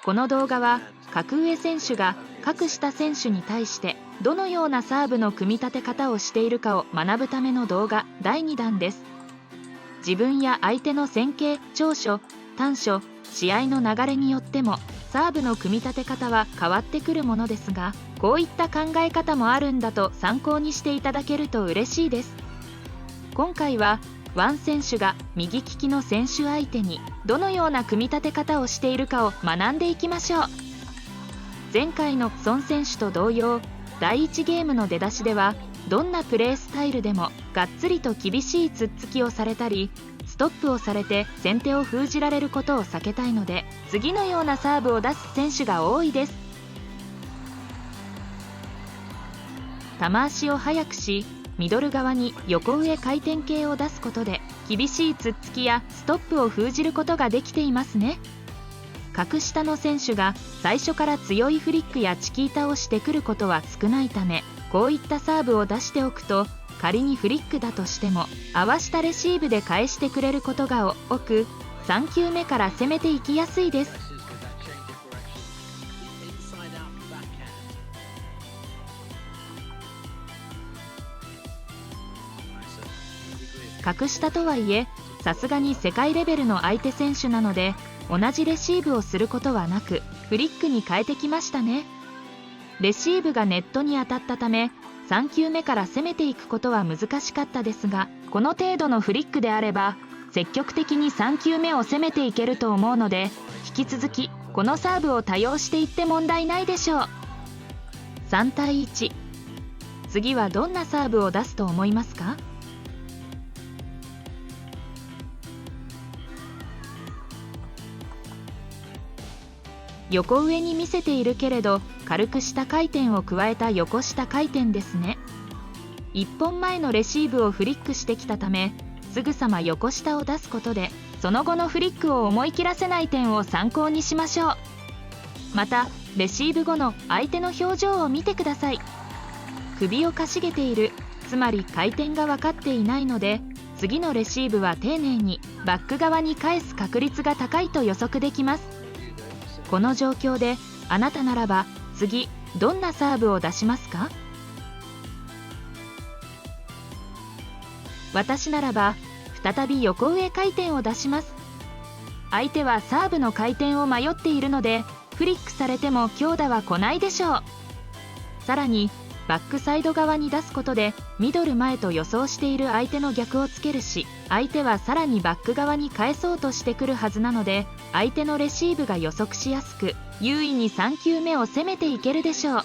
この動画は格上選手が格下選手に対してどのようなサーブの組み立て方をしているかを学ぶための動画第2弾です。自分や相手の戦型、長所、短所、試合の流れによってもサーブの組み立て方は変わってくるものですが、こういった考え方もあるんだと参考にしていただけると嬉しいです。今回はワン選手が右利きの選手相手にどのような組み立て方をしているかを学んでいきましょう。前回の孫選手と同様、第1ゲームの出だしではどんなプレースタイルでもがっつりと厳しいつっつきをされたりストップをされて先手を封じられることを避けたいので、次のようなサーブを出す選手が多いです。球足を速くし、ミドル側に横上回転系を出すことで厳しいつっつきやストップを封じることができていますね。格下の選手が最初から強いフリックやチキータをしてくることは少ないため、こういったサーブを出しておくと、仮にフリックだとしても合わしたレシーブで返してくれることが多く、3球目から攻めていきやすいです。格下とはいえ、さすがに世界レベルの相手選手なので、同じレシーブをすることはなく、フリックに変えてきましたね。レシーブがネットに当たったため、3球目から攻めていくことは難しかったですが、この程度のフリックであれば、積極的に3球目を攻めていけると思うので、引き続きこのサーブを多用していって問題ないでしょう。3対1。次はどんなサーブを出すと思いますか？横上に見せているけれど軽く下回転を加えた横下回転ですね。1本前のレシーブをフリックしてきたため、すぐさま横下を出すことでその後のフリックを思い切らせない点を参考にしましょう。またレシーブ後の相手の表情を見てください。首をかしげている、つまり回転が分かっていないので、次のレシーブは丁寧にバック側に返す確率が高いと予測できます。この状況であなたならば次どんなサーブを出しますか？私ならば再び横上回転を出します。相手はサーブの回転を迷っているので、フリックされても強打は来ないでしょう。さらにバックサイド側に出すことでミドル前と予想している相手の逆をつけるし、相手はさらにバック側に返そうとしてくるはずなので、相手のレシーブが予測しやすく、優位に3球目を攻めていけるでしょう。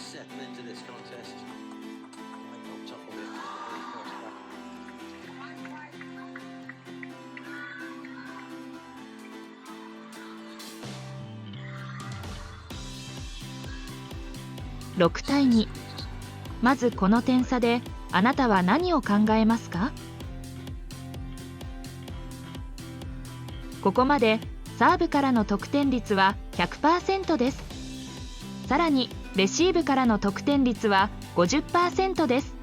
6対2。まずこの点差であなたは何を考えますか？ここまでサーブからの得点率は 100% です。さらにレシーブからの得点率は 50% です。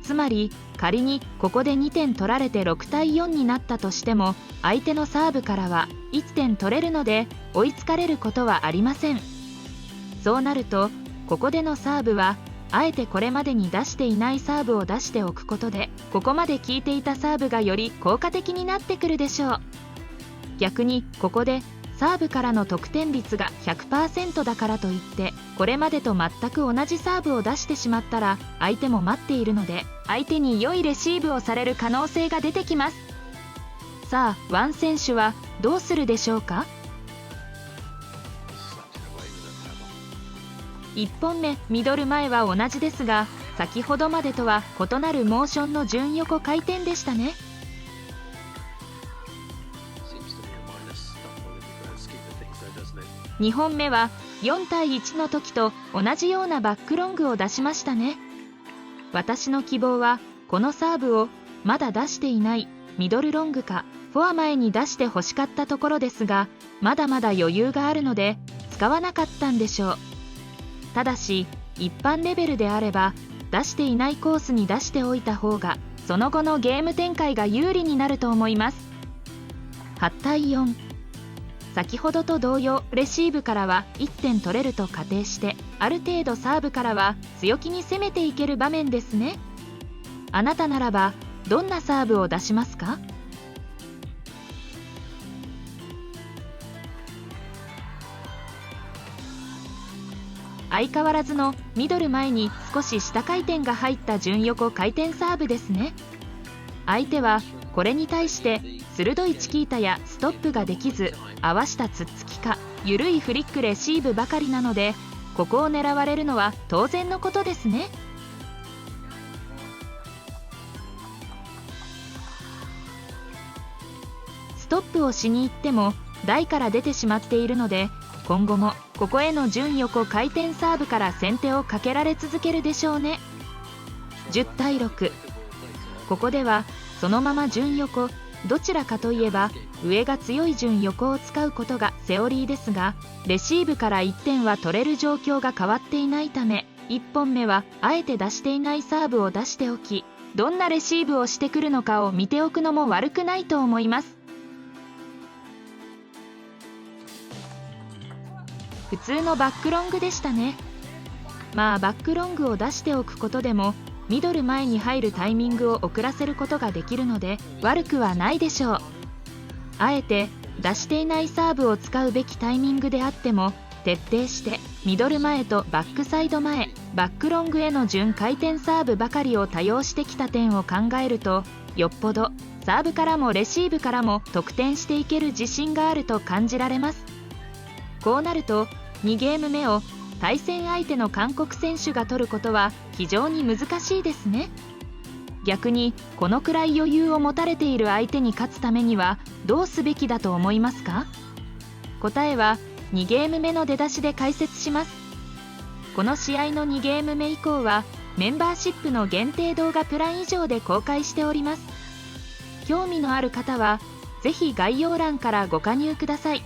つまり仮にここで2点取られて6対4になったとしても、相手のサーブからは1点取れるので追いつかれることはありません。そうなるとここでのサーブはあえてこれまでに出していないサーブを出しておくことで、ここまで効いていたサーブがより効果的になってくるでしょう。逆にここでサーブからの得点率が 100% だからといってこれまでと全く同じサーブを出してしまったら、相手も待っているので相手に良いレシーブをされる可能性が出てきます。さあワン選手はどうするでしょうか？1本目ミドル前は同じですが、先ほどまでとは異なるモーションの順横回転でしたね。2本目は4対1の時と同じようなバックロングを出しましたね。私の希望はこのサーブをまだ出していないミドルロングかフォア前に出して欲しかったところですが、まだまだ余裕があるので使わなかったんでしょう。ただし一般レベルであれば出していないコースに出しておいた方がその後のゲーム展開が有利になると思います。8対4。先ほどと同様、レシーブからは1点取れると仮定して、ある程度サーブからは強気に攻めていける場面ですね。あなたならばどんなサーブを出しますか？相変わらずのミドル前に少し下回転が入った順横回転サーブですね。相手はこれに対して鋭いチキータやストップができず、合わしたつっつきか緩いフリックレシーブばかりなので、ここを狙われるのは当然のことですね。ストップをしに行っても台から出てしまっているので、今後もここへの順横回転サーブから先手をかけられ続けるでしょうね。10対6。ここではそのまま順横、どちらかといえば上が強い順横を使うことがセオリーですが、レシーブから1点は取れる状況が変わっていないため、1本目はあえて出していないサーブを出しておき、どんなレシーブをしてくるのかを見ておくのも悪くないと思います。普通のバックロングでしたね。まあバックロングを出しておくことでもミドル前に入るタイミングを遅らせることができるので悪くはないでしょう。あえて出していないサーブを使うべきタイミングであっても、徹底してミドル前とバックサイド前、バックロングへの順回転サーブばかりを多用してきた点を考えると、よっぽどサーブからもレシーブからも得点していける自信があると感じられます。こうなると2ゲーム目を対戦相手の韓国選手が取ることは非常に難しいですね。逆にこのくらい余裕を持たれている相手に勝つためにはどうすべきだと思いますか？答えは2ゲーム目の出だしで解説します。この試合の2ゲーム目以降はメンバーシップの限定動画プラン以上で公開しております。興味のある方はぜひ概要欄からご加入ください。